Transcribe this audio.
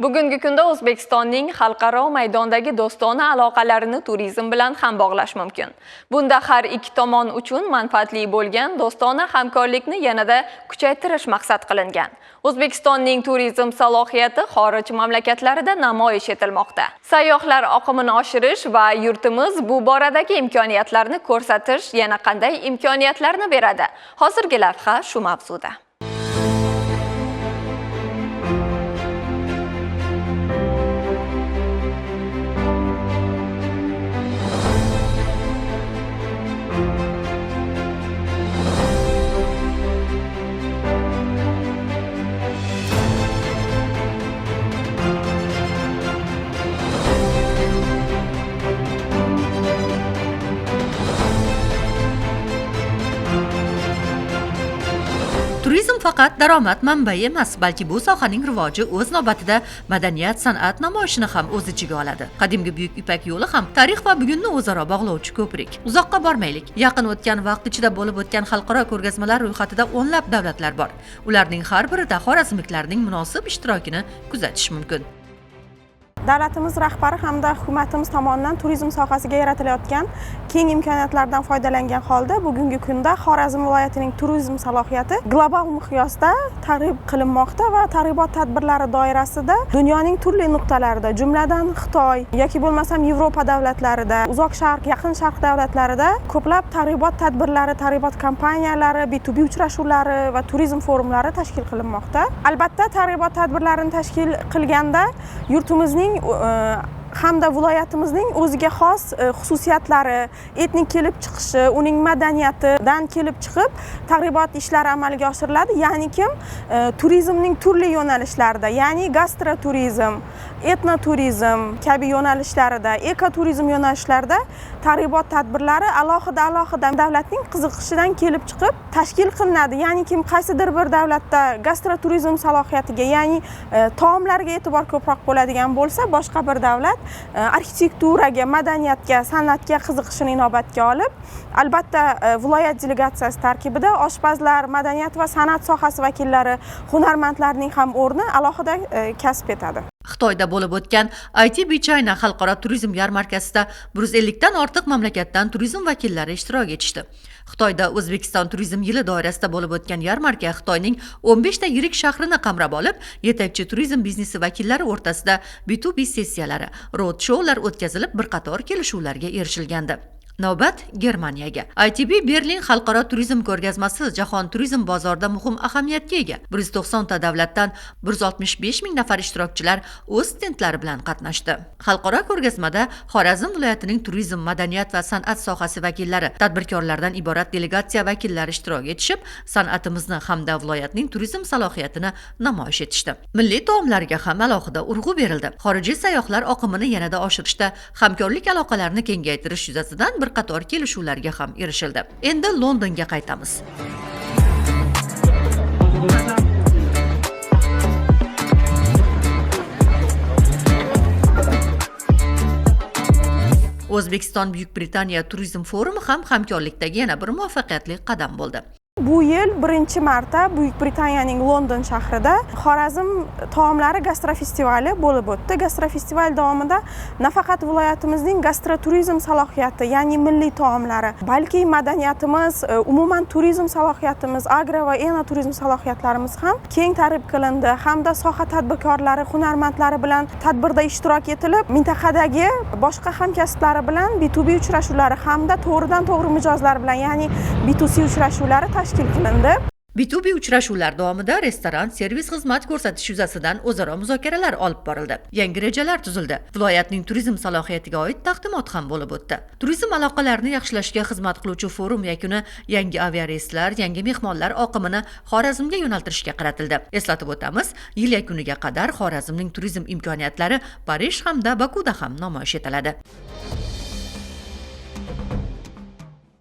Bugungi kunda O'zbekistonning xalqaro maydondagi do'stona aloqalarini turizm bilan ham bog'lash mumkin. Bunda har ikki tomon uchun manfaatli bo'lgan do'stona hamkorlikni yanada kuchaytirish maqsad qilingan. O'zbekistonning turizm salohiyati xorij mamlakatlarida namoyish etilmoqda. Sayyohlar oqimini oshirish va yurtimiz bu boradagi imkoniyatlarni ko'rsatish yana qanday imkoniyatlarni beradi? Hozirgi lavha shu mavzuda. Turizm faqat daromad manbai emas, balki bu sohaning rivoji o'z navbatida madaniyat, san'at namoyishini ham o'z ichiga oladi. Qadimgi Buyuk Ipak yo'li ham tarix va bugunni o'zaro bog'lovchi ko'prik. Uzoqqa bormaylik. Yaqin o'tgan vaqt ichida bo'lib o'tgan xalqaro ko'rgazmalar ro'yxatida o'nlab davlatlar bor. Ularning har birida xorazmliklarning munosib ishtirokini kuzatish mumkin. Davlatimiz rahbari hamda hukumatimiz tomonidan turizm sohasiga yaratilayotgan keng imkoniyatlardan foydalangan holda bugungi kunda Xorazm viloyatining turizm salohiyati global miqyosda targ'ib qilinmoqda va targ'ibot tadbirlari doirasida dunyoning turli nuqtalarida, jumladan Xitoy yoki bo'lmasam Yevropa davlatlarida, Uzoq Sharq, Yaqin Sharq davlatlarida ko'plab targ'ibot tadbirlari, targ'ibot kompaniyalari, B2B uchrashuvlari va turizm forumlari tashkil qilinmoqda. Albatta, targ'ibot tadbirlarini tashkil qilganda yurtimizning hamda viloyatimizning o'ziga xos xususiyatlari, etnik kelib chiqishi, uning madaniyatidan kelib chiqib targ'ibot ishlari amalga oshiriladi. Ya'ni turizmning turli yo'nalishlarida, ya'ni gastroturizm, etnoturizm kabi yo'nalishlarida, ekoturizm yo'nalishlarida targ'ibot tadbirlari alohida davlatning qiziqishidan kelib chiqib tashkil qilinadi. Ya'ni qaysidir bir davlatda gastroturizm salohiyatiga, ya'ni taomlarga e'tibor ko'proq bo'ladigan bo'lsa, boshqa bir davlat arxitekturaga, madaniyatga, san'atga qiziqishini inobatga olib, albatta viloyat delegatsiyasi tarkibida oshpazlar, madaniyat va san'at sohasi vakillari, hunarmandlarning ham o'rni alohida kasb etadi. Xitoyda bo'lib o'tgan ITB China xalqaro turizm yarmarkasida 150 dan ortiq mamlakatdan turizm vakillari ishtirok etishdi. Xitoyda O'zbekiston turizm yili doirasida bo'lib o'tgan yarmarka Xitoyning 15 ta yirik shahrini qamrab olib, yetakchi turizm biznesi vakillari o'rtasida B2B sessiyalari, road showlar o'tkazilib, bir qator kelishuvlarga erishilgandi. Navbat Germaniyaga. ITB Berlin xalqaro turizm ko'rgazmasi jahon turizm bozorida muhim ahamiyatga ega. 190 ta davlatdan 165 ming nafar ishtirokchilar o'z stendlari bilan qatnashdi. Xalqaro ko'rgazmada Xorazm viloyatining turizm, madaniyat va san'at sohasi vakillari, tadbirkorlardan iborat delegatsiya vakillari ishtirok etishib, san'atimizni hamda viloyatning turizm salohiyatini namoyish etishdi. Milliy taomlarga ham alohida urg'u berildi. Xorijiy sayyohlar oqimini yanada oshirishda hamkorlik aloqalarini kengaytirish yuzasidan bir qator kelishuvlarga ham erishildi. Endi Londonga qaytamiz. O'zbekiston Buyuk Britaniya turizm forumi ham hamkorlikdagi yana bir muvaffaqiyatli qadam bo'ldi. Bu yil birinchi marta Buyuk Britaniyaning London shahrida Xorazm taomlari gastrofestivali bo'lib o'tdi. Gastrofestival davomida nafaqat viloyatimizning gastroturizm salohiyati, ya'ni milliy taomlari, balki madaniyatimiz, umuman turizm salohiyatimiz, agro va enoturizm salohiyatlarimiz ham keng targ'ib qilindi hamda soha tadbirkorlari, hunarmandlari bilan tadbirda ishtirok etilib, mintaqadagi boshqa hamkasblari bilan B2B uchrashuvlari hamda to'g'ridan-to'g'ri mijozlar bilan, ya'ni B2C uchrashuvlari tashkil qilindi. B2B uchrashuvlar davomida restoran, servis xizmat ko'rsatish yuzasidan o'zaro muzokaralar olib borildi. Yangi rejalar tuzildi. Viloyatning turizm salohiyatiga oid taqdimot ham bo'lib o'tdi. Turizm aloqalarini yaxshilashga xizmat qiluvchi forum yakuni yangi aviareyslar, yangi mehmonlar oqimini Xorazmga yo'naltirishga qaratildi. Eslatib o'tamiz, yil yakuniga qadar Xorazmning turizm imkoniyatlari Parij hamda Bakuda ham namoyish etiladi.